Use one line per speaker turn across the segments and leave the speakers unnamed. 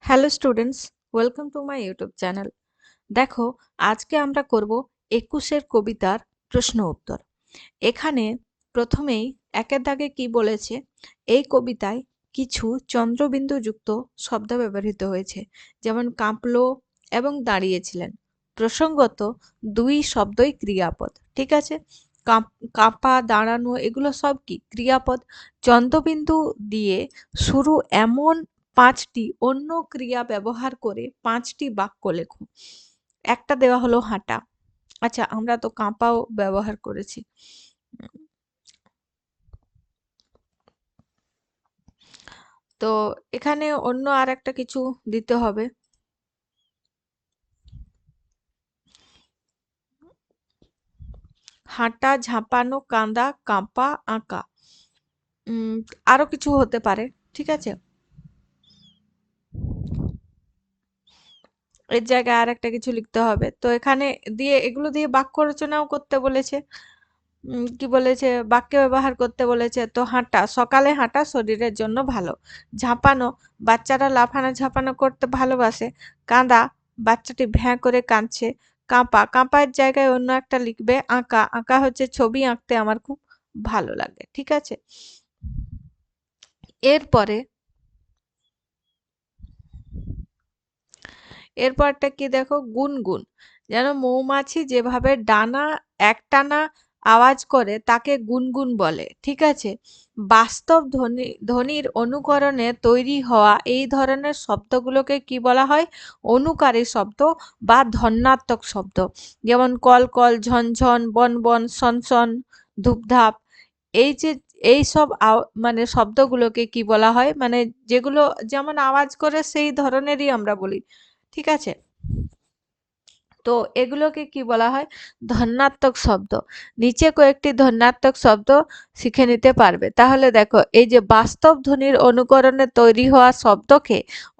Hello students, welcome to my YouTube channel. দেখো, আজকে আমরা করব 21-এর কবিতার প্রশ্ন উত্তর। এখানে প্রথমেই একের দাগে কি বলেছে, এই কবিতায় কিছু চন্দ্রবিন্দু যুক্ত শব্দ ব্যবহৃত হয়েছে, যেমন কাঁপলো এবং দাঁড়িয়েছিলেন। প্রসঙ্গত দুই শব্দই ক্রিয়াপদ, ঠিক আছে। কাঁপা, দাঁড়ানো এগুলো সব কি ক্রিয়াপদ। চন্দ্রবিন্দু দিয়ে শুরু এমন 5টি অন্য ক্রিয়া ব্যবহার করে 5টি বাক্য লেখো। একটা দেওয়া হলো হাঁটা। আচ্ছা, আমরা তো কাঁপাও ব্যবহার করেছি। তো এখানে অন্য আর একটা কিছু দিতে হবে। হাঁটা, ঝাঁপানো, কাঁদা, কাঁপা, আঁকা। আরো কিছু হতে পারে, ঠিক আছে। এর জায়গায় আর একটা কিছু লিখতে হবে। তো এখানে এগুলো দিয়ে বাক্য রচনাও করতে বলেছে। কি বলেছে, বাক্যে ব্যবহার করতে বলেছে। তো হাঁটা, সকালে হাঁটা শরীরের জন্য ভালো। ঝাঁপানো, বাচ্চারা লাফানো ঝাঁপানো করতে ভালোবাসে। কাঁদা, বাচ্চাটি ভ্যাঁ করে কাঁদছে। কাঁপা, কাঁপার জায়গায় অন্য একটা লিখবে। আঁকা, আঁকা হচ্ছে ছবি আঁকতে আমার খুব ভালো লাগে, ঠিক আছে। এরপরে এরপরটা কি দেখো, গুনগুন। যেন মৌমাছি যেভাবে ডানা একটানা আওয়াজ করে তাকে গুনগুন বলে, ঠিক আছে। বাস্তব ধ্বনির অনুকরণে তৈরি হওয়া এই ধরনের শব্দগুলোকে কি বলা হয়, অনুকারী শব্দ বা ধ্বন্যাত্মক শব্দ। যেমন কল কল, ঝনঝন, বন বন, সনসন, ধূপধাপ। এই যে এইসব মানে শব্দগুলোকে কি বলা হয়, মানে যেগুলো যেমন আওয়াজ করে সেই ধরনেরই আমরা বলি, ঠিক আছে। তো এগুলোকে কি বলা হয়, ধ্বন্যাত্মক শব্দ। নিচে কয়েকটি ধ্বন্যাত্মক শব্দ শিখে নিতে পারবে। তাহলে দেখো, এই যে বাস্তব ধ্বনির অনুকরণে তৈরি হওয়া শব্দকে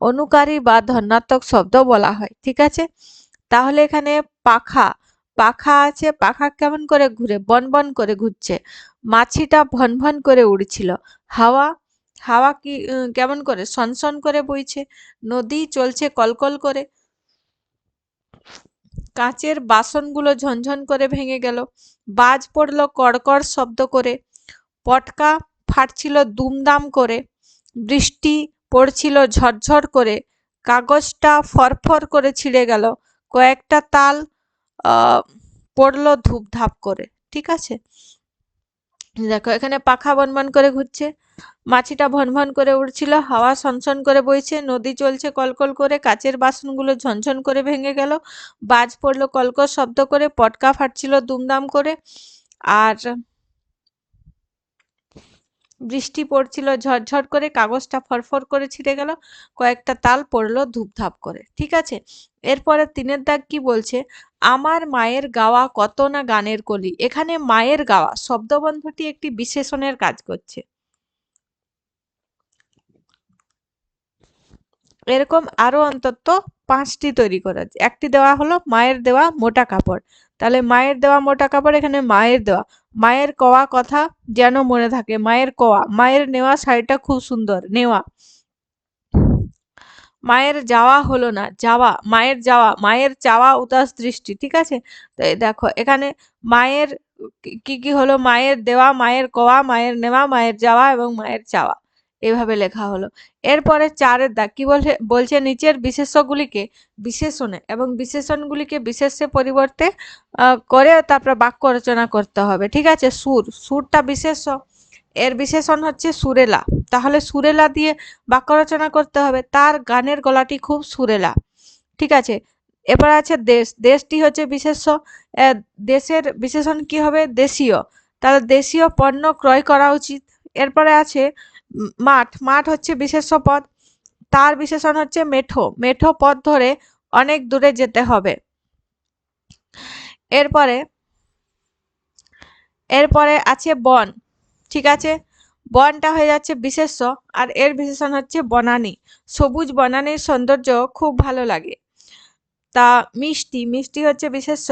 অনুকারী বা ধ্বন্যাত্মক শব্দ বলা হয়, ঠিক আছে। তাহলে এখানে পাখা, পাখা আছে, পাখা কেমন করে ঘুরে, বন বন করে ঘুরছে। মাছিটা ভন ভন করে উড়ছিল। হাওয়া, হাওয়া কি কেমন করে, সনসন করে বইছে। নদী চলছে কলকল করে। কাঁচের বাসনগুলো ঝনঝন করে ভেঙে গেল। বাজ পড়ল কড়কড় শব্দ করে। পটকা ফাটছিল দুমদাম করে। বৃষ্টি পড়ছিল ঝরঝর করে। কাগজটা ফরফর করে ছিঁড়ে গেল। কয়েকটা তাল পড়লো ধূপধাপ করে, ঠিক আছে। দেখো, এখানে পাখা বনবন করে ঘুরছে, মাছিটা ভনভন করে উড়ছিল, হাওয়া সনসন করে বইছে, নদী চলছে কলকল করে, কাচের বাসনগুলো ঝনঝন করে ভেঙে গেল, বাজ পড়লো কলকল শব্দ করে, পটকা ফাটছিল দুমদাম করে, আর বৃষ্টি পড়ছিল ঝরঝর করে, কাগজটা ফরফর করে ছিঁড়ে গেল, কয়েকটা তাল পড়লো ধূপধাপ করে, ঠিক আছে। এরপরে 3-এর দাগ কি বলছে, আমার মায়ের গাওয়া কত না গানের কলি। এখানে মায়ের গাওয়া শব্দবন্ধটি একটি বিশেষণের কাজ করছে। এরকম আরো অন্তত 5টি তৈরি করা আছে। একটি দেওয়া হলো মায়ের দেওয়া মোটা কাপড়। তাহলে মায়ের দেওয়া মোটা কাপড়, এখানে মায়ের দেওয়া, মায়ের কওয়া কথা যেন মনে থাকে। মায়ের কওয়া, মায়ের নেওয়া শাড়িটা খুব সুন্দর, নেওয়া। মায়ের যাওয়া হলো না, যাওয়া, মায়ের যাওয়া, মায়ের চাওয়া উদাস দৃষ্টি, ঠিক আছে। তো এই দেখো, এখানে মায়ের কি কি হলো, মায়ের দেওয়া, মায়ের কওয়া, মায়ের নেওয়া, মায়ের যাওয়া এবং মায়ের চাওয়া, এভাবে লেখা হলো। এরপরে 4-এর দাগ কি বলছে, বলছে নিচের বিশেষ্যগুলিকে বিশেষণে এবং বিশেষণগুলিকে বিশেষ্যে পরিবর্তে করে তারপর বাক্য রচনা করতে হবে, ঠিক আছে। সুর, সুরটা বিশেষ্য, এর বিশেষণ হচ্ছে সুরেলা। তাহলে সুরেলা দিয়ে বাক্য রচনা করতে হবে, তার গানের গলাটি খুব সুরেলা, ঠিক আছে। এবার আছে দেশ, দেশটি হচ্ছে বিশেষ্য, দেশের বিশেষণ কি হবে, দেশীয়। তাহলে দেশীয় পণ্য ক্রয় করা উচিত। এরপরে আছে মাঠ, মাঠ হচ্ছে বিশেষ্য পদ, তার বিশেষণ হচ্ছে মেঠো, মেঠো পথ ধরে অনেক দূরে যেতে হবে। এরপরে এরপরে আছে বন, ঠিক আছে। বনটা হয়ে যাচ্ছে বিশেষ্য, আর এর বিশেষণ হচ্ছে বনানী, সবুজ বনানীর সৌন্দর্য খুব ভালো লাগে। তা মিষ্টি, মিষ্টি হচ্ছে বিশেষ্য,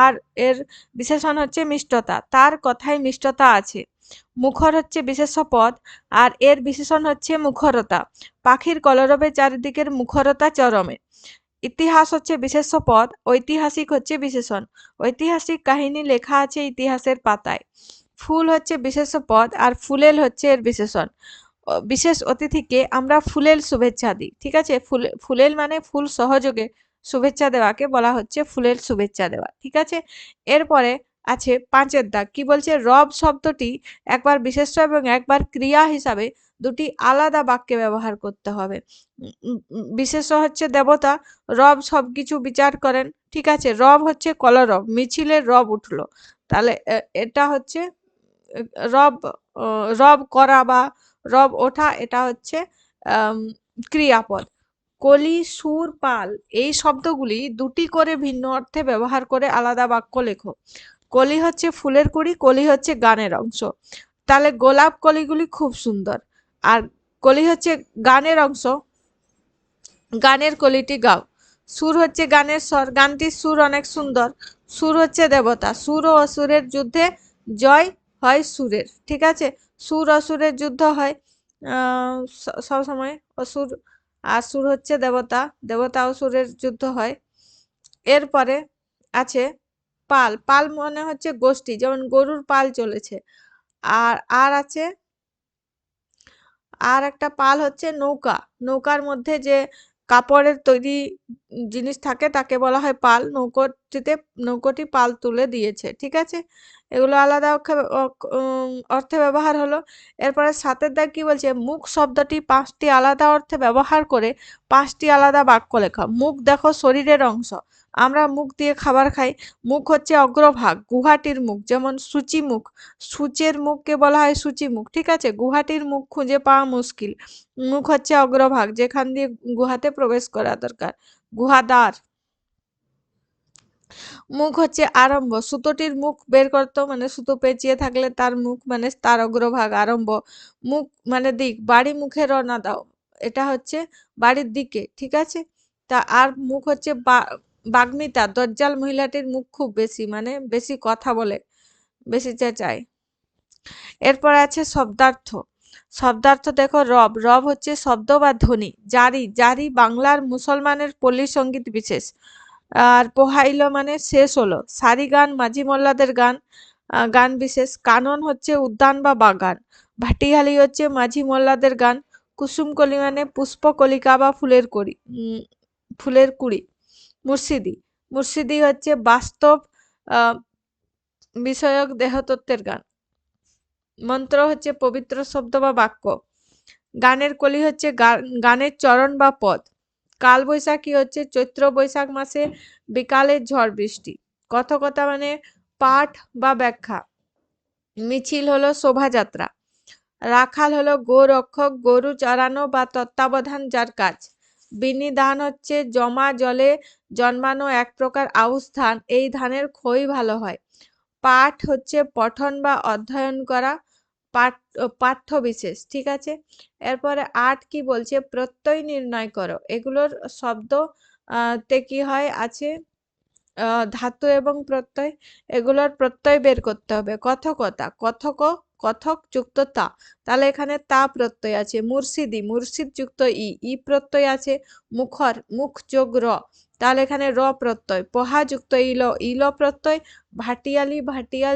আর এর বিশেষণ হচ্ছে মিষ্টতা, তার কথায় মিষ্টতা আছে। মুখর হচ্ছে বিশেষ্য পদ, আর এর বিশেষণ হচ্ছে মুখরতা। পাখির কলরবে চারিদিকের মুখরতা চরমে। ইতিহাস হচ্ছে বিশেষ্য পদ, ঐতিহাসিক হচ্ছে বিশেষণ। ঐতিহাসিক কাহিনী লেখা আছে ইতিহাসের পাতায়। ফুল হচ্ছে বিশেষ্য পদ, আর ফুলেল হচ্ছে এর বিশেষণ। বিশেষ অতিথিকে আমরা ফুলেল শুভেচ্ছা দিই, ঠিক আছে। ফুলেল মানে ফুল সহযোগে শুভেচ্ছা দেওয়াকে বলা হচ্ছে ফুলেল শুভেচ্ছা দেওয়া, ঠিক আছে। এরপরে আছে 5-এর দাগ, কি বলছে, রব শব্দটি একবার বিশেষ্য এবং একবার ক্রিয়া হিসাবে দুটি আলাদা বাক্যে ব্যবহার করতে হবে। বিশেষ্য হচ্ছে দেবতা, রব সবকিছু বিচার করেন, ঠিক আছে। রব হচ্ছে কলরব, মিছিলের রব উঠলো, তাহলে এটা হচ্ছে রব, রব করা বা রব ওঠা, এটা হচ্ছে ক্রিয়াপদ। কলি, সুর, পাল এই শব্দগুলি দুটি করে ভিন্ন অর্থে ব্যবহার করে আলাদা বাক্য লেখো। কলি হচ্ছে ফুলের কুড়ি, কলি হচ্ছে গানের অংশ, তাহলে গোলাপ কলিগুলি খুব সুন্দর। আর কলি হচ্ছে গানের অংশ, গানের কলিটি গাও। সুর হচ্ছে গানের স্বর, গানটির সুর অনেক সুন্দর। সুর হচ্ছে দেবতা, সুর ও অসুরের যুদ্ধে জয় হয় সুরের, ঠিক আছে। সুর অসুরের যুদ্ধ হয় সব সময়, অসুর আর সুর হচ্ছে দেবতা, দেবতা অসুরের যুদ্ধ হয়। এরপরে আছে পাল, পাল মানে হচ্ছে গোষ্ঠী, যেমন গরুর পাল চলেছে। আর আছে আর একটা পাল হচ্ছে নৌকা, নৌকার মধ্যে যে কাপড়ের তৈরি জিনিস থাকে তাকে বলা হয় পাল। নৌকোটি পাল তুলে দিয়েছে, ঠিক আছে। এগুলো আলাদা অর্থে ব্যবহার হলো। এরপরে 7-এর দাগ কি বলছে, মুখ শব্দটি 5টি আলাদা অর্থে ব্যবহার করে 5টি আলাদা বাক্য লেখা। মুখ দেখো শরীরের অংশ, আমরা মুখ দিয়ে খাবার খাই। মুখ হচ্ছে অগ্রভাগ, গুহাটির মুখ, যেমন সূচি মুখ, সূচের মুখকে বলা হয় সূচি মুখ, ঠিক আছে। গুহাটির মুখ খুঁজে পাওয়া মুশকিল। মুখ হচ্ছে অগ্রভাগ, যেখান দিয়ে গুহাতে প্রবেশ করা দরকার, গুহাদ্বার। মুখ হচ্ছে আরম্ভ, সুতোটির মুখ বের করতো, মানে সুতো পেঁচিয়ে থাকলে তার মুখ মানে তার অগ্রভাগ আরম্ভ। মুখ মানে দিক, বাড়ি মুখে রওনা দাও, এটা হচ্ছে বাড়ির দিকে, ঠিক আছে। তা আর মুখ হচ্ছে বাগ্মিতা, দজ্জাল মহিলাটির মুখ খুব বেশি, মানে বেশি কথা বলে, বেশি চেঁচায়। এরপর আছে শব্দার্থ। শব্দার্থ দেখো, রব, রব হচ্ছে শব্দ বা ধ্বনি। জারি, জারি বাংলার মুসলমানের পল্লী সঙ্গীত বিশেষ। আর পোহাইলো মানে শেষ হলো। সারি গান মাঝি মোল্লাদের গান, গান বিশেষ। কানন হচ্ছে উদ্যান বা বাগান। ভাটিহালি হচ্ছে মাঝি মোল্লাদের গান। কুসুমকলি মানে পুষ্পকলিকা বা ফুলের কুড়ি। মুর্শিদি, মুর্শিদি হচ্ছে বাস্তব বিষয়ক দেহতত্ত্বের গান। মন্ত্র হচ্ছে পবিত্র শব্দ বা বাক্য। গানের কলি হচ্ছে গানের চরণ বা পদ। কালবৈশাখী হচ্ছে চৈত্র বৈশাখ মাসে বিকালের ঝড় বৃষ্টি। কথকতা মানে পাঠ বা ব্যাখ্যা। মিছিল হলো শোভাযাত্রা। রাখাল হলো গোরক্ষক, গরু চড়ানো বা তত্ত্বাবধান যার কাজ। বিনিধান হচ্ছে জমা জলে জন্মানো এক প্রকার আউশ ধান, এই ধানের খই ভালো হয়। পাঠ হচ্ছে পঠন বা অধ্যয়ন করা, পাঠ্য বিশেষ, ঠিক আছে। এরপরে 8 কি বলছে, প্রত্যয় নির্ণয় করো। এগুলোর শব্দ তে কি হয় আছে ধাতু এবং প্রত্যয়, এগুলোর প্রত্যয় বের করতে হবে। কথকতা, কথক যুক্ত তা, তাহলে এখানে তা প্রত্যয় আছে। মুর্শিদি, মুর্শিদ যুক্ত ই প্রত্যয় আছে। মুখর, মুখ যোগ র, তাহলে এখানে র প্রত্যয়। পহা যুক্ত ইল প্রত্যয়। ভাটিয়ালি, ভাটিয়াল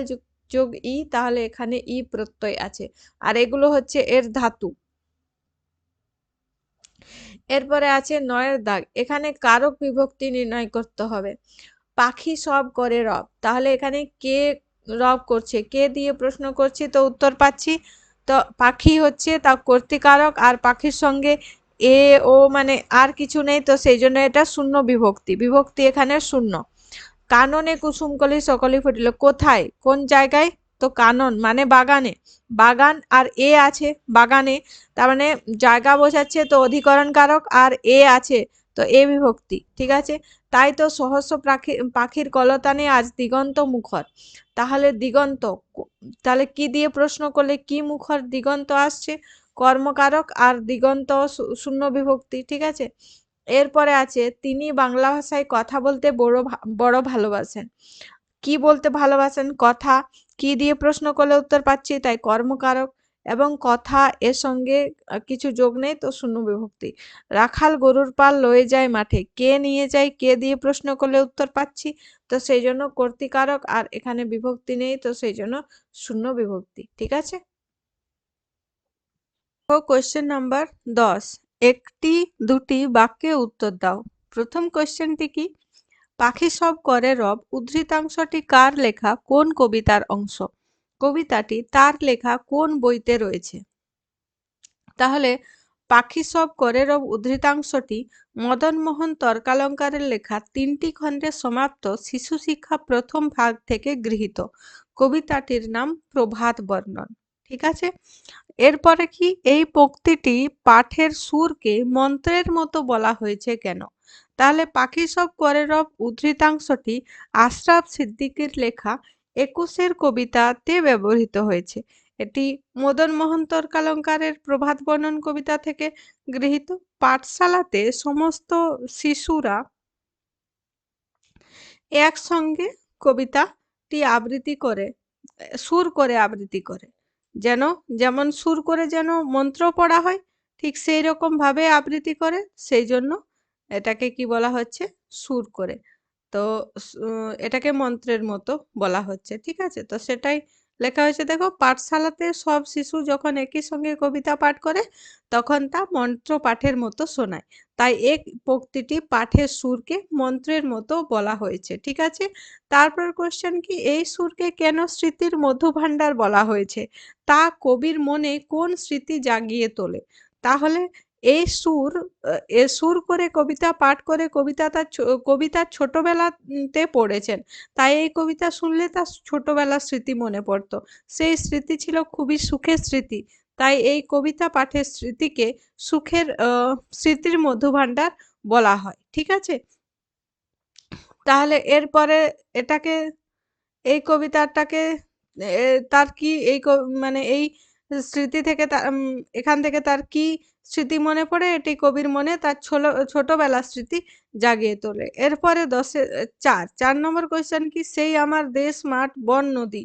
যোগ ই, তাহলে এখানে ই প্রত্যয় আছে। আর এগুলো হচ্ছে এর ধাতু। এরপরে আছে 9-এর দাগ, এখানে কারক বিভক্তি নির্ণয় করতে হবে। পাখি সব করে রব, তাহলে এখানে কে রব করছে, কে দিয়ে প্রশ্ন করছি তো উত্তর পাচ্ছি। তো পাখি হচ্ছে তা কর্তৃকারক, আর পাখির সঙ্গে এ ও মানে আর কিছু নেই, তো সেই জন্য এটা শূন্য বিভক্তি, বিভক্তি এখানে শূন্য। কাননে কুসুমকলি সকলি ফুটিল, কোথায়, কোন জায়গায়, তো কানন মানে বাগানে। বাগান আর এ আছে বাগানে, তার মানে জায়গা বোঝাচ্ছে, তো অধিকরণ কারক, আর এ আছে তো এ বিভক্তি, ঠিক আছে। তাই তো সহস্র পাখির কলতানে আজ দিগন্ত মুখর, তাহলে দিগন্ত, তাহলে কি দিয়ে প্রশ্ন করলে কি মুখর দিগন্ত আসছে, কর্মকারক, আর দিগন্ত শূন্য বিভক্তি, ঠিক আছে। এরপরে আছে তিনি বাংলা ভাষায় কথা বলতে বড় ভালোবাসেন। কি বলতে ভালোবাসেন, কথা। কি দিয়ে প্রশ্ন করলে উত্তর পাচ্ছি, তাই কর্মকারক, এবং কথা এর সঙ্গে কিছু যোগ নেই, তো শূন্য বিভক্তি। রাখাল গরুর পাল লয়ে যায় মাঠে, কে নিয়ে যায়, কে দিয়ে প্রশ্ন করলে উত্তর পাচ্ছি, তো সেই জন্য কর্তৃকারক, আর এখানে বিভক্তি নেই, তো সেই জন্য শূন্য বিভক্তি। ঠিক আছে। কোয়েশ্চেন নাম্বার 10, একটি দুটি বাক্যে উত্তর দাও। প্রথম কোয়েশ্চেনটি কি? পাখি সব করে রব উদ্ধৃতাংশটি কার লেখা, কোন কবিতার অংশ? কবিতাটি তার লেখা কোন বইতে রয়েছে? তাহলে পাখি সব করে রব উদ্ধৃতাংশটি মদনমোহন তর্কালঙ্কারের লেখা 3টি খণ্ডে সমাপ্ত শিশু শিক্ষা প্রথম ভাগ থেকে গৃহীত। কবিতাটির নাম প্রভাত বর্ণন। ঠিক আছে। এরপরে কি, এই পংক্তিটি পাঠের সুরকে মন্ত্রের মতো বলা হয়েছে কেন? তাহলে পাখি সব করে রব উদ্ধৃতাংশটি আশরাফ সিদ্দিকীর লেখা 21-এর কবিতাতে ব্যবহৃত হয়েছে। এটি মদন মোহন তর্কালঙ্কারের প্রভাত বর্ণন কবিতা থেকে গৃহীত। পাঠশালাতে সমস্ত শিশুরা একসঙ্গে কবিতাটি আবৃত্তি করে, সুর করে আবৃত্তি করে, যেমন সুর করে যেন মন্ত্র পড়া হয়, ঠিক সেই রকম ভাবে আবৃত্তি করে, সেই জন্য এটাকে কি বলা হচ্ছে, সুর করে। তো এটাকে মন্ত্রের মতো বলা হচ্ছে। ঠিক আছে, তো সেটাই লেখা হয়েছে। দেখো, পাঠশালাতে সব শিশু যখন একই সঙ্গে কবিতা পাঠ করে তখন তা মন্ত্র পাঠের মতো শোনায়, তাই এই পংক্তিটি পাঠের সুরকে মন্ত্রের মতো বলা হয়েছে। ঠিক আছে। তারপর কোশ্চেন কি, এই সুরকে কেন স্মৃতির মধুভাণ্ডার বলা হয়েছে? তা কবির মনে কোন স্মৃতি জাগিয়ে তোলে? তাহলে এই সুর, এ সুর করে কবিতা পাঠ করে কবিতার ছোটবেলাতে পড়েছেন, তাই এই কবিতা শুনলে তার ছোটবেলার স্মৃতি মনে পড়তো। সেই স্মৃতি ছিল খুবই সুখের স্মৃতি, তাই এই কবিতা পাঠের স্মৃতিকে সুখের স্মৃতির মধুভাণ্ডার বলা হয়। ঠিক আছে। তাহলে এরপরে এটাকে, এই কবিতাটাকে তার কি এই মানে এই স্মৃতি থেকে এখান থেকে তার কি স্মৃতি মনে পড়ে? এটি কবির মনে তার ছোটবেলার স্মৃতি জাগিয়ে তোলে। এরপরে 4 নম্বর কোয়েশ্চেন কি, সেই আমার দেশ মাঠ বন নদী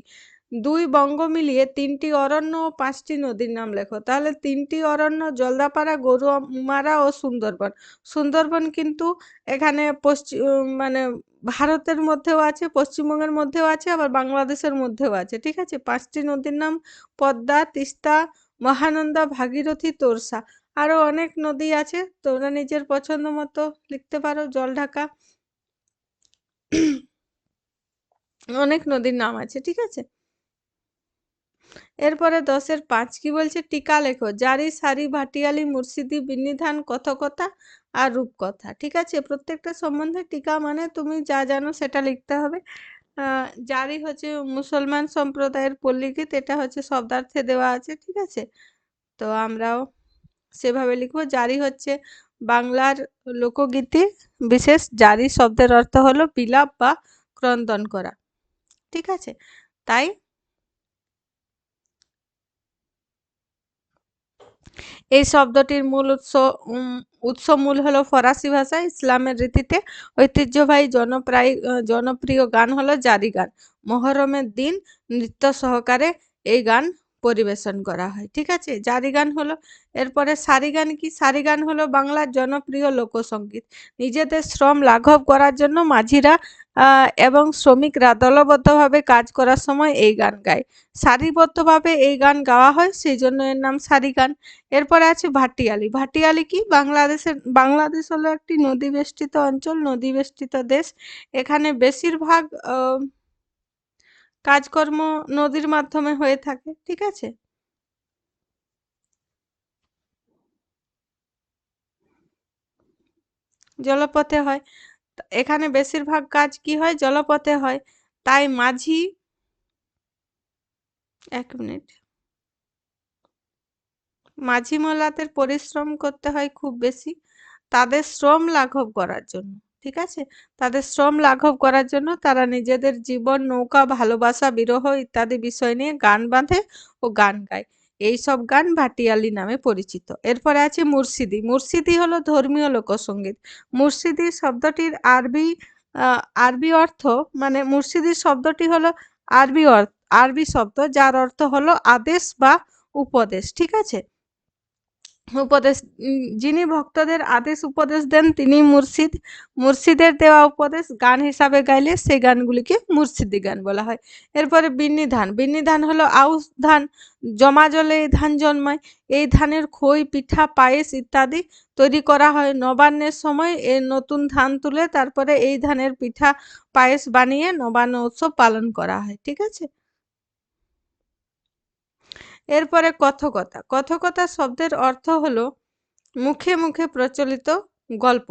2 বঙ্গ মিলিয়ে 3টি অরণ্য ও 5টি নদীর নাম লেখো। তাহলে 3টি অরণ্য জলদাপাড়া, গরুমারা ও সুন্দরবন। সুন্দরবন কিন্তু এখানে মানে ভারতের মধ্যেও আছে, পশ্চিমবঙ্গের মধ্যেও আছে, আবার বাংলাদেশের মধ্যেও আছে। ঠিক আছে। 5টি নদীর নাম পদ্মা, তিস্তা, মহানন্দা, ভাগীরথী, তোরসা। আরো অনেক নদী আছে, তোমরা নিজের পছন্দ মতো লিখতে পারো। জলঢাকা, অনেক নদীর নাম আছে। ঠিক আছে। এরপরে 10-5 কি বলছে, টিকা লেখো। জারি, সারি, ভাটিয়ালি, মুর্শিদি, বিন্নিধান, কথকতা আর রূপকথা। ঠিক আছে। প্রত্যেকটা সম্বন্ধে টিকা মানে তুমি যা জানো সেটা লিখতে হবে। জারি হচ্ছে মুসলমান সম্প্রদায়ের পল্লীগীত, এটা হচ্ছে শব্দার্থে দেওয়া আছে। ঠিক আছে। তো আমরাও সেভাবে লিখবো। জারি হচ্ছে বাংলার লোকগীতি বিশেষ। জারি শব্দের অর্থ হলো বিলাপ বা ক্রন্দন করা। ঠিক আছে। তাই এই শব্দটির উৎস মূল হলো ফরাসি ভাষা। ইসলামের রীতিতে ঐতিহ্যবাহী জনপ্রিয় গান হলো জারি গান। মহরমের দিন নৃত্য সহকারে এই গান পরিবেশন করা হয়। ঠিক আছে। জারি গান হলো। এরপরে সারি গান কি? সারি গান হলো বাংলার জনপ্রিয় লোকসঙ্গীত। নিজেদের শ্রম লাঘব করার জন্য মাঝিরা এবং শ্রমিকরা দলবদ্ধভাবে কাজ করার সময় এই গান গায়। সারিবদ্ধভাবে এই গান গাওয়া হয়, সেই জন্য এর নাম সারি গান। এরপরে আছে ভাটিয়ালি। ভাটিয়ালি কি? বাংলাদেশ হলো একটি নদী বেষ্টিত অঞ্চল, নদী বেষ্টিত দেশ। এখানে বেশিরভাগ কাজকর্ম নদীর মাধ্যমে হয়ে থাকে। ঠিক আছে। জলপথে হয়। এখানে বেশিরভাগ কাজ কি হয়? জলপথে হয়। তাই মাঝি, 1 মিনিট, মাঝি মোল্লাদের পরিশ্রম করতে হয় খুব বেশি তাদের শ্রম লাঘব করার জন্য। ঠিক আছে। তাদের শ্রম লাঘব করার জন্য তারা নিজেদের জীবন, নৌকা, ভালোবাসা, বিরহ ইত্যাদি বিষয় নিয়ে গান বাঁধে ও গান গায়। এই সব গান ভাটিয়ালি নামে পরিচিত। এরপরে আছে মুর্শিদি। মুর্শিদি হলো ধর্মীয় লোকসঙ্গীত। মুর্শিদি শব্দটির আরবি অর্থ, মানে মুর্শিদি শব্দটি হলো আরবি আরবি শব্দ যার অর্থ হলো আদেশ বা উপদেশ। ঠিক আছে? উপদেশ, যিনি ভক্তদের আদেশ উপদেশ দেন তিনি মুর্শিদ। মুর্শিদের দেওয়া উপদেশ গান হিসাবে গাইলে সেই গানগুলিকে মুর্শিদি গান বলা হয়। এরপরে বিন্নি ধান। বিন্নি ধান হলো আউশ ধান, জমা জলে এই ধান জন্মায়। এই ধানের খই, পিঠা, পায়েস ইত্যাদি তৈরি করা হয়। নবান্নের সময় এই নতুন ধান তুলে তারপরে এই ধানের পিঠা পায়েস বানিয়ে নবান্ন উৎসব পালন করা হয়। ঠিক আছে? এরপরে কথকতা। কথকতা শব্দের অর্থ হলো মুখে মুখে প্রচলিত গল্প।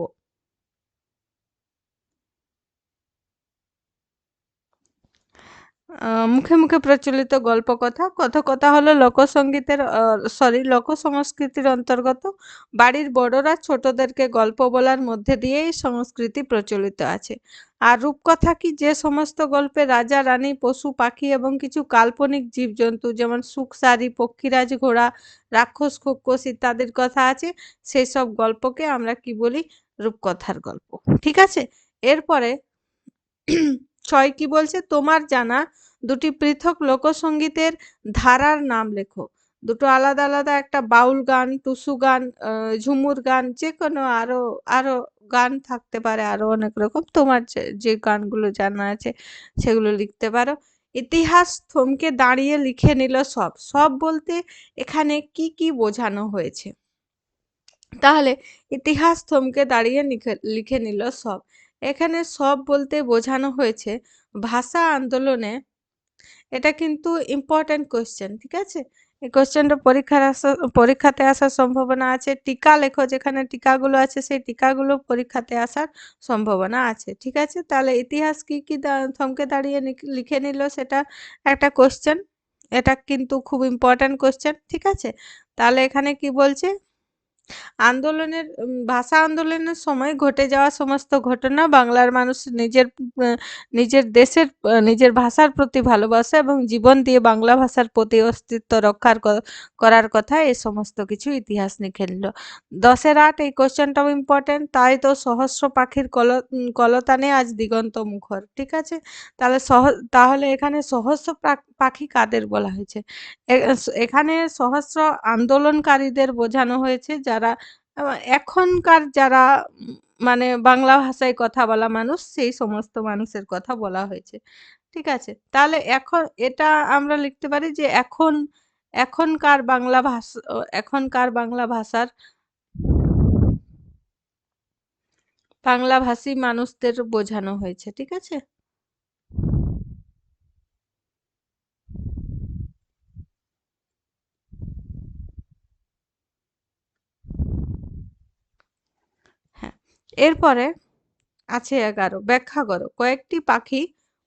মুখে মুখে প্রচলিত গল্পকথা। কথকতা হলো লোকসঙ্গীতের লোকসংস্কৃতির অন্তর্গত। বাড়ির বড়রা ছোটদেরকে গল্প বলার মধ্যে দিয়ে এই সংস্কৃতি প্রচলিত আছে। আর রূপকথা কি? যে সমস্ত গল্পে রাজা রানী, পশু পাখি এবং কিছু কাল্পনিক জীবজন্তু যেমন সুখসারি, পক্ষীরাজ, ঘোড়া, রাক্ষস, খোকস ইত্যাদির কথা আছে, সেই সব গল্পকে আমরা কি বলি? রূপকথার গল্প। ঠিক আছে? এরপরে ৬ কি বলছে? তোমার জানা দুটি পৃথক লোকসঙ্গীতের ধারার নাম লেখো। দুটো আলাদা আলাদা, একটা বাউল গান, টুসু গান, ঝুমুর গান, যেকোনো আরো আরো গান থাকতে পারে, আরো অনেক রকম। তোমার যে গানগুলো জানা আছে সেগুলো লিখতে পারো। ইতিহাস থমকে দাঁড়িয়ে লিখে নিল সব। সব বলতে এখানে কি কি বোঝানো হয়েছে? তাহলে ইতিহাস থমকে দাঁড়িয়ে লিখে নিল সব। এখানে সব বলতে বোঝানো হয়েছে ভাষা আন্দোলনে। এটা কিন্তু ইম্পর্টেন্ট কোয়েশ্চেন। ঠিক আছে? এই কোয়েশ্চেনটা পরীক্ষাতে আসার সম্ভাবনা আছে। টিকা লেখো, যেখানে টিকাগুলো আছে সেই টিকাগুলো পরীক্ষাতে আসার সম্ভাবনা আছে। ঠিক আছে? তাহলে ইতিহাস কি কি থমকে দাঁড়িয়ে লিখে নিল, সেটা একটা কোয়েশ্চেন। এটা কিন্তু খুব ইম্পর্টেন্ট কোয়েশ্চেন। ঠিক আছে? তাহলে এখানে কি বলছে? ভাষা আন্দোলনের সময় ঘটে যাওয়া সমস্ত ঘটনা বাংলার মানুষ নিজের দেশের নিজের ভাষার প্রতি ভালোবাসা এবং জীবন দিয়ে বাংলা ভাষার প্রতি অস্তিত্ব করার কথা, এই সমস্ত কিছু ইতিহাস লিখে নিল। 10-8 এই কোশ্চেনটাও ইম্পর্টেন্ট। তাই তো সহস্র পাখির কলতানে আজ দিগন্ত মুখর। ঠিক আছে? তাহলে এখানে সহস্র পাখি কাদের বলা হয়েছে? এখানে সহস্র আন্দোলনকারীদের বোঝানো হয়েছে, যারা এখনকার যারা মানে বাংলা ভাষায় কথা বলা মানুষ, সেই সমস্ত মানুষের কথা বলা হয়েছে। ঠিক আছে? তাহলে এখন এটা আমরা লিখতে পারি যে এখনকার বাংলাভাষী মানুষদের বোঝানো হয়েছে। ঠিক আছে? হ্যাঁ। এরপরে আছে 11, ব্যাখ্যা করো। কয়েকটি পাখি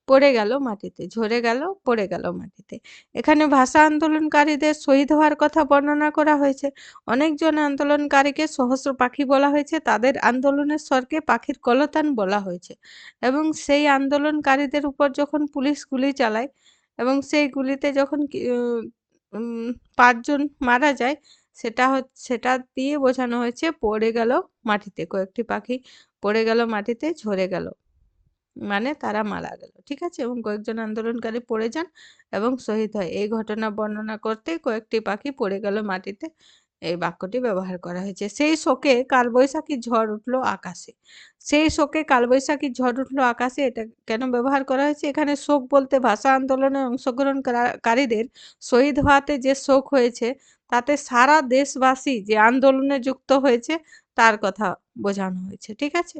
পড়ে গেল মাটিতে, ঝরে গেল, পড়ে গেল মাটিতে। এখানে ভাষা আন্দোলনকারীদের শহীদ হওয়ার কথা বর্ণনা করা হয়েছে। অনেকজন আন্দোলনকারীকে সহস্র পাখি বলা হয়েছে। তাদের আন্দোলনের স্বরকে পাখির কলতান বলা হয়েছে। এবং সেই আন্দোলনকারীদের উপর যখন পুলিশ গুলি চালায় এবং সেই গুলিতে যখন 5 জন মারা যায়, সেটা দিয়ে বোঝানো হয়েছে পড়ে গেল মাটিতে। কয়েকটি পাখি পড়ে গেল মাটিতে, ঝরে গেল, মানে তারা মারা গেল। ঠিক আছে? এবং কয়েকজন আন্দোলনকারী পড়ে যান এবং শহীদ হয়। এই ঘটনা বর্ণনা করতে কয়েকটি পাখি পড়ে গেল মাটিতে এই বাক্যটি ব্যবহার করা হয়েছে। সেই শোকে কালবৈশাখী ঝড় উঠলো আকাশে। সেই শোকে কালবৈশাখী ঝড় উঠলো আকাশে, এটা কেন ব্যবহার করা হয়েছে? এখানে শোক বলতে ভাষা আন্দোলনে অংশগ্রহণকারীদের শহীদ হওয়াতে যে শোক হয়েছে, তাতে সারা দেশবাসী যে আন্দোলনে যুক্ত হয়েছে তার কথা বোঝানো হয়েছে। ঠিক আছে?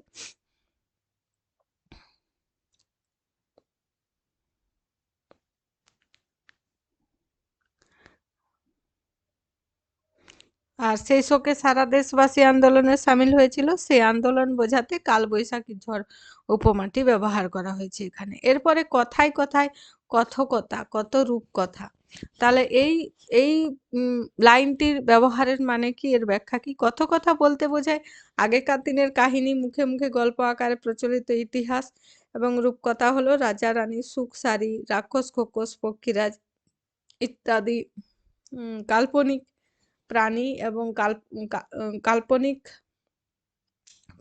আর সেই শোকে সারা দেশবাসী আন্দোলনে সামিল হয়েছিল, সেই আন্দোলন বোঝাতে কালবৈশাখী ঝড় উপমাটি ব্যবহার করা হয়েছে এখানে। এরপরে কথায় কথায় কথকতা, কত রূপকথা। তাহলে এই এই লাইনটির ব্যবহারের মানে কি, এর ব্যাখ্যা কি? কথকথা বলতে বোঝায় আগেকার দিনের কাহিনী, মুখে মুখে গল্প আকারে প্রচলিত ইতিহাস। এবং রূপকথা হলো রাজা রানী, সুখসারি, রাক্ষস খোকস, পক্ষীরাজ ইত্যাদি কাল্পনিক প্রাণী এবং কাল্পনিক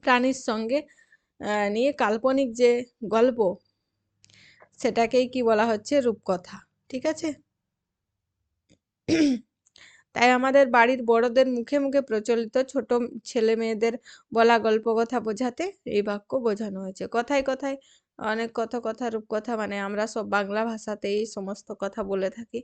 প্রাণীর সঙ্গে নিয়ে কাল্পনিক যে গল্প, সেটাকেই কি বলা হচ্ছে? রূপকথা। ঠিক আছে? তাই আমাদের বাড়ির বড়দের মুখে মুখে প্রচলিত ছোট ছেলে মেয়েদের বলা গল্প কথা বোঝাতে এই বাক্য বোঝানো হয়েছে। কথায় কথায় অনেক কথা রূপকথা, মানে আমরা সব বাংলা ভাষাতেই এই সমস্ত কথা বলে থাকি।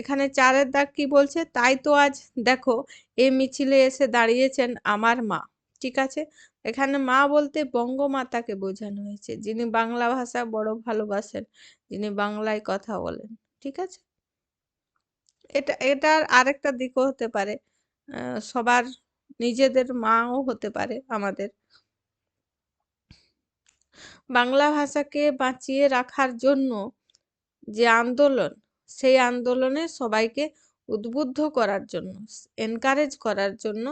এখানে ৪ এর দাগ কি বলছে? তাই তো আজ দেখো এ মিছিলে এসে দাঁড়িয়েছেন আমার মা। ঠিক আছে? এখানে মা বলতে বঙ্গমাতাকে বোঝানো হয়েছে, যিনি বাংলা ভাষা বড় ভালোবাসেন, যিনি বাংলায় কথা বলেন। ঠিক আছে? এটার আরেকটা দিকও হতে পারে। সবার নিজেদের মাও হতে পারে আমাদের। বাংলা ভাষাকে বাঁচিয়ে রাখার জন্য যে আন্দোলন, সেই আন্দোলনে সবাইকে উদ্বুদ্ধ করার জন্য, এনকারেজ করার জন্য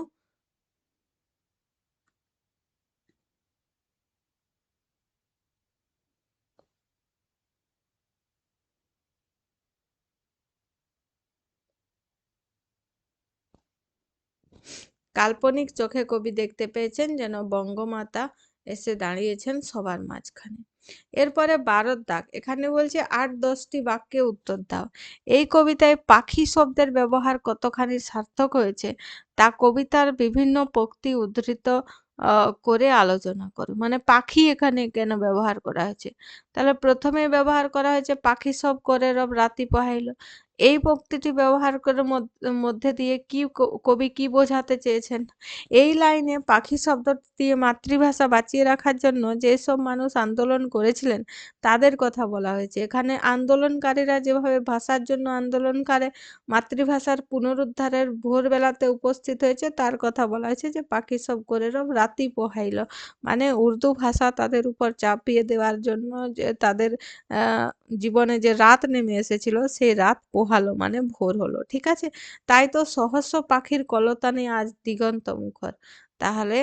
কাল্পনিক চোখে কবি দেখতে পেয়েছেন যেন বঙ্গমাতা এসে দাঁড়িয়েছেন সবার মাঝখানে। এরপরে ১২ দাগ, এখানে বলছে ৮-১০টি বাক্যে উত্তর দাও। এই কবিতায় পাখি শব্দের ব্যবহার কতখানি সার্থক হয়েছে তা কবিতার বিভিন্ন পংক্তি উদ্ধৃত করে আলোচনা করো। মানে পাখি এখানে কেন ব্যবহার করা হয়েছে? তাহলে প্রথমে ব্যবহার করা হয়েছে পাখি সব করে রব রাতি পোহাইল। এই পংক্তিটি ব্যবহার করে মধ্যে দিয়ে কি কবি কি বোঝাতে চেয়েছেন? এই লাইনে পাখি শব্দটি দিয়ে মাতৃভাষা বাঁচিয়ে রাখার জন্য যেসব মানুষ আন্দোলন করেছিলেন তাদের কথা বলা হয়েছে। এখানে আন্দোলনকারীরা যেভাবে ভাষার জন্য আন্দোলন করে মাতৃভাষার পুনরুদ্ধারের ভোরবেলাতে উপস্থিত হয়েছে তার কথা বলা হয়েছে, যে পাখি সব করে রব রাতি পোহাইল। মানে উর্দু ভাষা তাদের উপর চাপিয়ে দেওয়ার জন্য, যে তাদের জীবনে যে রাত নেমে এসেছিল সেই রাত পোহালো, মানে ভোর হলো। ঠিক আছে? তাই তো সহস্র পাখির কলতানে আজ দিগন্ত মুখর। তাহলে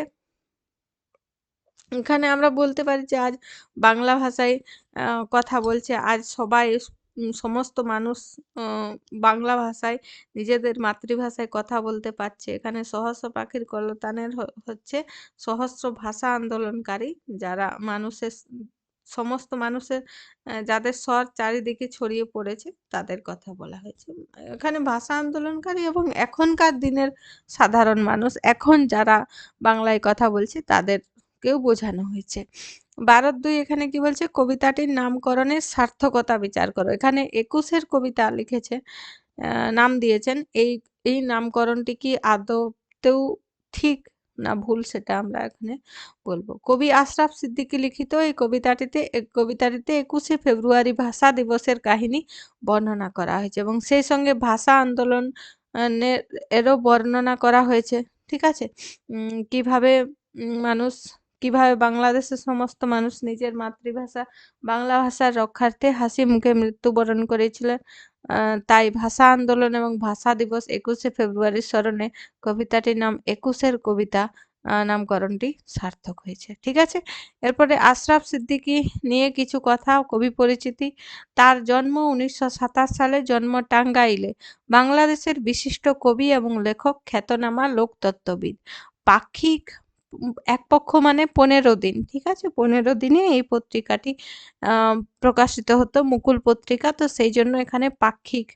এখানে আমরা বলতে পারি যে আজ বাংলা ভাষায় কথা বলছে। আজ সবাই সমস্ত মানুষ আ বাংলা ভাষায় নিজেদের মাতৃভাষায় কথা বলতে পারছে। এখানে সহস্র পাখির কলতানের হচ্ছে সহস্র ভাষা আন্দোলনকারী, যারা সমস্ত মানুষের যাদের স্বর চারিদিকে ছড়িয়ে পড়েছে তাদের কথা বলা হয়েছে। এখানে ভাষা আন্দোলনকারী এবং এখনকার দিনের সাধারণ মানুষ, এখন যারা বাংলায় কথা বলছে তাদেরকেও বোঝানো হয়েছে। ১২-২ এখানে কি বলছে? কবিতাটির নামকরণের সার্থকতা বিচার করো। এখানে ২১-এর কবিতা লিখেছে, নাম দিয়েছেন। এই নামকরণটি কি আদতেও ঠিক না ভুল সেটা আমরা এখানে বলব। কবি আশরাফ সিদ্দিকী লিখিত এই কবিতাটিতে ২১শে ফেব্রুয়ারি ভাষা দিবসের কাহিনী বর্ণনা করা হয়েছে এবং সেই সঙ্গে ভাষা আন্দোলন এরও বর্ণনা করা হয়েছে। ঠিক আছে? কিভাবে মানুষ, কিভাবে বাংলাদেশের সমস্ত মানুষ নিজের মাতৃভাষা বাংলা ভাষার রক্ষার্থে হাসি মুখে মৃত্যুবরণ করেছিলেন। তাই ভাষা আন্দোলন এবং ভাষা দিবস ২১শে ফেব্রুয়ারির স্মরণে কবিতাটির নাম ২১-এর কবিতা নামকরণটি সার্থক হয়েছে। ঠিক আছে? এরপরে আশরাফ সিদ্দিকী নিয়ে কিছু কথা, কবি পরিচিতি। তার জন্ম ১৯২৭ সালে, জন্ম টাঙ্গাইলে। বাংলাদেশের বিশিষ্ট কবি এবং লেখক, খ্যাতনামা লোকতত্ত্ববিদ। পাক্ষিক এক পক্ষ মানে ১৫ দিন। ঠিক আছে? ১৫ দিনে এই পত্রিকাটি আ প্রকাশিত হতো, মুকুল পত্রিকা। তো সেইজন্য এখানে পাক্ষিক,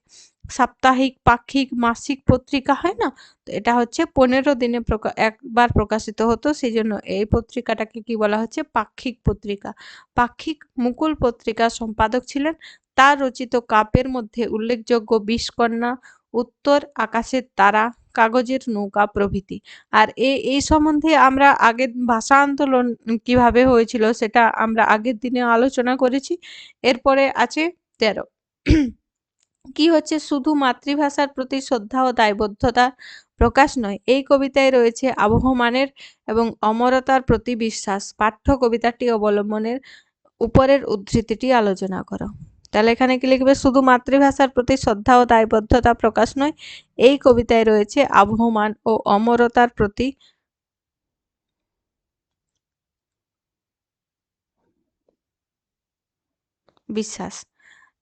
সাপ্তাহিক, পাক্ষিক, মাসিক পত্রিকা হয় না? তো এটা হচ্ছে ১৫ দিনে একবার প্রকাশিত হতো। সেইজন্য এই পত্রিকাটাকে কি বলা হচ্ছে? পাক্ষিক পত্রিকা। পাক্ষিক মুকুল পত্রিকার সম্পাদক ছিলেন। তার রচিত কাব্যের মধ্যে উল্লেখযোগ্য 'বিষকন্যা', 'উত্তর', 'আকাশের তারা', 'কাগজের নৌকা' প্রভৃতি। আর এই সম্বন্ধে আমরা আগের ভাষা আন্দোলন কিভাবে হয়েছিল সেটা আমরা আগের দিনে আলোচনা করেছি। এরপরে আছে ১৩ কি হচ্ছে? শুধু মাতৃভাষার প্রতি শ্রদ্ধা ও দায়বদ্ধতার প্রকাশ নয়, এই কবিতায় রয়েছে আবহমানের এবং অমরতার প্রতি বিশ্বাস। পাঠ্য কবিতাটি অবলম্বনের উপরের উদ্ধৃতিটি আলোচনা করো। তাহলে এখানে কি লিখবে? শুধু মাতৃভাষার প্রতি শ্রদ্ধা ও দায়বদ্ধতা প্রকাশ নয়, এই কবিতায় রয়েছে আবহমান ও অমরতার প্রতি বিশ্বাস।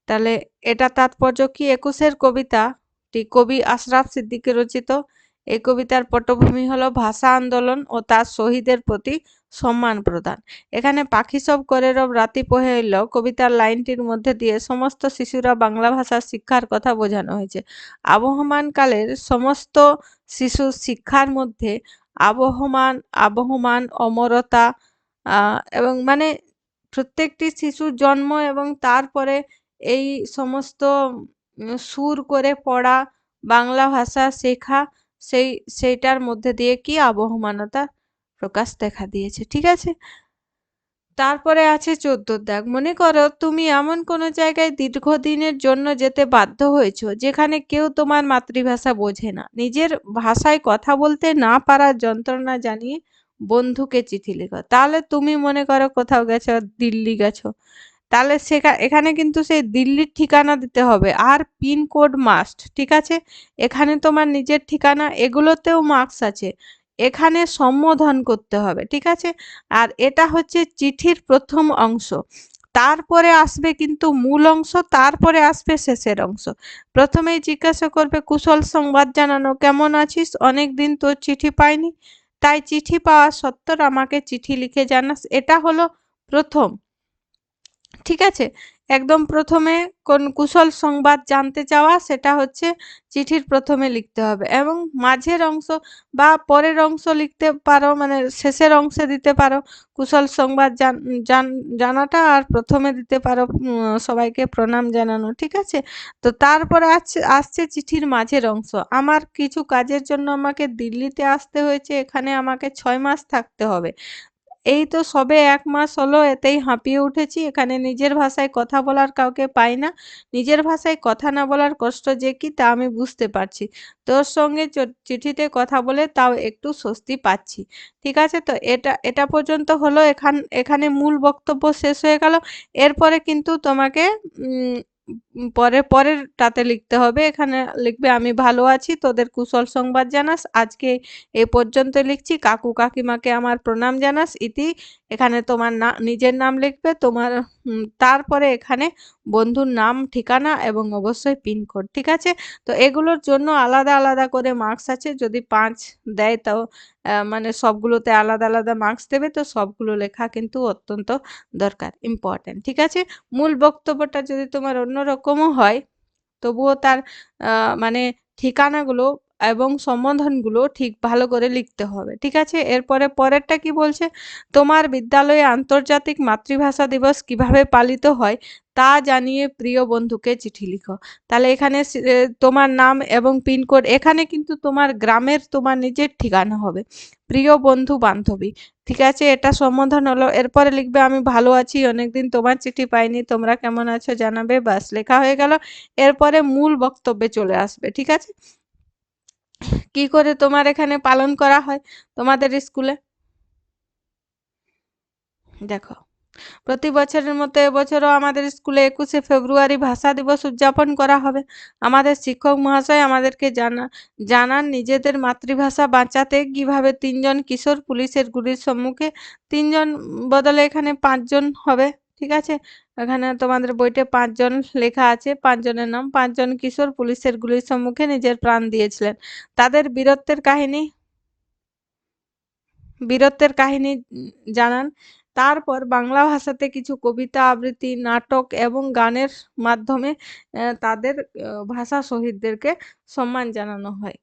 তাহলে এটা তাৎপর্য কি? ২১-এর কবিতাটি কবি আশরাফ সিদ্দিকী রচিত। এই কবিতার পটভূমি হলো ভাষা আন্দোলন ও তার শহীদের প্রতি সম্মান প্রদান। এখানে পাখি সব করে রব রাতি পোহাইল কবিতার লাইনটির মধ্যে দিয়ে সমস্ত শিশুরা বাংলা ভাষার শিক্ষার কথা বোঝানো হয়েছে। আবহমান কালের সমস্ত শিশুর শিক্ষার মধ্যে আবহমান আবহমান অমরতা এবং মানে প্রত্যেকটি শিশুর জন্ম এবং তারপরে এই সমস্ত সুর করে পড়া, বাংলা ভাষা শেখা, সেইটার মধ্যে দিয়ে কি আবহমানতা প্রকাশ দেখা দিয়েছে। ঠিক আছে? তারপরে আছে 14 দাগ। মনে করো তুমি এমন কোনো জায়গায় দীর্ঘদিনের জন্য যেতে বাধ্য হয়েছো যেখানে কেউ তোমার মাতৃভাষা বোঝে না। নিজের ভাষায় কথা বলতে না পারার যন্ত্রণা জানিয়ে বন্ধুকে চিঠি লেখো। তাহলে তুমি মনে করো কোথাও গেছো, দিল্লি গেছো। তাহলে এখানে কিন্তু সেই দিল্লির ঠিকানা দিতে হবে আর পিন কোড মাস্ট। ঠিক আছে? এখানে তোমার নিজের ঠিকানা এগুলোতেও মার্কস আছে। এখানে সম্বোধন করতে হবে। ঠিক আছে? আর এটা হচ্ছে চিঠির প্রথম অংশ। তারপরে আসবে কিন্তু মূল অংশ, তারপরে আসবে শেষের অংশ। প্রথমেই জিজ্ঞাসা করবে কুশল সংবাদ জানানো, কেমন আছিস, অনেকদিন তোর চিঠি পাইনি, তাই চিঠি পাওয়া সত্ত্বর আমাকে চিঠি লিখে জানাস। এটা হলো প্রথম। ঠিক আছে? একদম প্রথমে কোন কুশল সংবাদ জানতে চাওয়া সেটা হচ্ছে চিঠির প্রথমে লিখতে হবে এবং মাঝের অংশ বা পরের অংশ লিখতে পারো, মানে শেষের অংশে দিতে পারো কুশল সংবাদ জানাটা, আর প্রথমে দিতে পারো সবাইকে প্রণাম জানানো। ঠিক আছে? তো তারপরে আসছে চিঠির মাঝের অংশ। আমার কিছু কাজের জন্য আমাকে দিল্লিতে আসতে হয়েছে, এখানে আমাকে 6 মাস থাকতে হবে। এই তো সবে 1 মাস হলো, এতেই হাঁপিয়ে উঠেছি। এখানে নিজের ভাষায় কথা বলার কাউকে পাই না। নিজের ভাষায় কথা না বলার কষ্ট যে কি তা আমি বুঝতে পারছি। তোর সঙ্গে চিঠিতে কথা বলে তাও একটু স্বস্তি পাচ্ছি। ঠিক আছে? তো এটা পর্যন্ত হলো। এখানে মূল বক্তব্য শেষ হয়ে গেল। এরপরে কিন্তু তোমাকে উম পরেরটাতে লিখতে হবে। এখানে লিখবে আমি ভালো আছি, তোদের কুশল সংবাদ জানাস। আজকে এ পর্যন্ত লিখছি, কাকু কাকিমাকে আমার প্রণাম জানাস ইতি। এখানে তোমার নিজের নাম লিখবে, তোমার তারপরে এখানে বন্ধুর নাম, ঠিকানা এবং অবশ্যই পিনকোড। ঠিক আছে? তো এগুলোর জন্য আলাদা আলাদা করে মার্কস আছে। যদি 5 দেয় তাও মানে সবগুলোতে আলাদা আলাদা মার্কস দেবে। তো সবগুলো লেখা কিন্তু অত্যন্ত দরকার, ইম্পর্টেন্ট। ঠিক আছে? মূল বক্তব্যটা যদি তোমার অন্যরকমও হয় তবুও তার মানে ঠিকানাগুলো এবং সম্বোধনগুলো ঠিক ভালো করে লিখতে হবে। ঠিক আছে? এরপরে পরেরটা কি বলছে, তোমার বিদ্যালয়ে আন্তর্জাতিক মাতৃভাষা দিবস কিভাবে পালিত হয় তা জানিয়ে প্রিয় বন্ধুকে চিঠি লিখো। তাহলে এখানে তোমার নাম এবং পিনকোড, এখানে কিন্তু তোমার গ্রামের তোমার নিজের ঠিকানা হবে। প্রিয় বন্ধু বান্ধবী। ঠিক আছে? এটা সম্বোধন হলো। এরপরে লিখবে আমি ভালো আছি, অনেকদিন তোমার চিঠি পাইনি, তোমরা কেমন আছো জানাবে। ব্যাস, লেখা হয়ে গেল। এরপরে মূল বক্তব্যে চলে আসবে। ঠিক আছে? কি করে তোমার এখানে পালন করা হয় তোমাদের স্কুলে? দেখো, প্রতি বছরের মতো এবছরও আমাদের স্কুলে 21শে ফেব্রুয়ারি ভাষা দিবস উদযাপন করা হবে। আমাদের শিক্ষক মহাশয় আমাদেরকে জানান নিজেদের মাতৃভাষা বাঁচাতে কিভাবে 3 জন কিশোর পুলিশের গুলির সম্মুখে, 3 জন বদলে এখানে 5 জন হবে। ঠিক আছে? এখানে তোমাদের বইতে 5 জন লেখা আছে, 5 জনের নাম। 5 জন কিশোর পুলিশের গুলির সম্মুখে নিজের প্রাণ দিয়েছিলেন। তাদের বীরত্বের কাহিনী জানান। তারপর বাংলা ভাষাতে কিছু কবিতা আবৃত্তি, নাটক এবং গানের মাধ্যমে তাদের ভাষা শহীদদেরকে সম্মান জানানো হয়।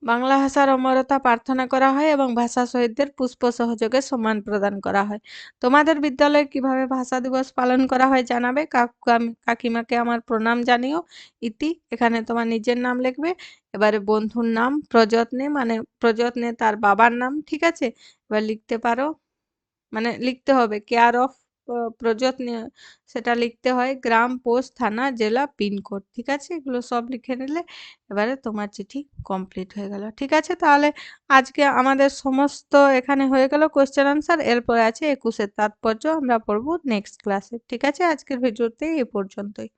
বাংলা ভাষার অমরতা প্রার্থনা করা হয় এবং ভাষা শহীদদের পুষ্প সহযোগে সম্মান প্রদান করা হয়। তোমাদের বিদ্যালয়ে কিভাবে ভাষা দিবস পালন করা হয় জানাবে। কাকিমাকে আমার প্রণাম জানিও ইতি। এখানে তোমার নিজের নাম লিখবে। এবারে বন্ধুর নাম প্রযত্নে, মানে প্রযত্নে তার বাবার নাম। ঠিক আছে? এবার লিখতে পারো, মানে লিখতে হবে কেয়ার অফ প্রযত্নে, সেটা লিখতে হয়। গ্রাম, পোস্ট, থানা, জেলা, পিনকোড। ঠিক আছে? এগুলো সব লিখে নিলে এবারে তোমার চিঠি কমপ্লিট হয়ে গেল। ঠিক আছে? তাহলে আজকে আমাদের সমস্ত এখানে হয়ে গেল কোয়েশ্চেন আনসার। এরপরে আছে 21-এর তাৎপর্য, আমরা পড়বো নেক্সট ক্লাসে। ঠিক আছে? আজকের ভিডিওতে এই পর্যন্তই।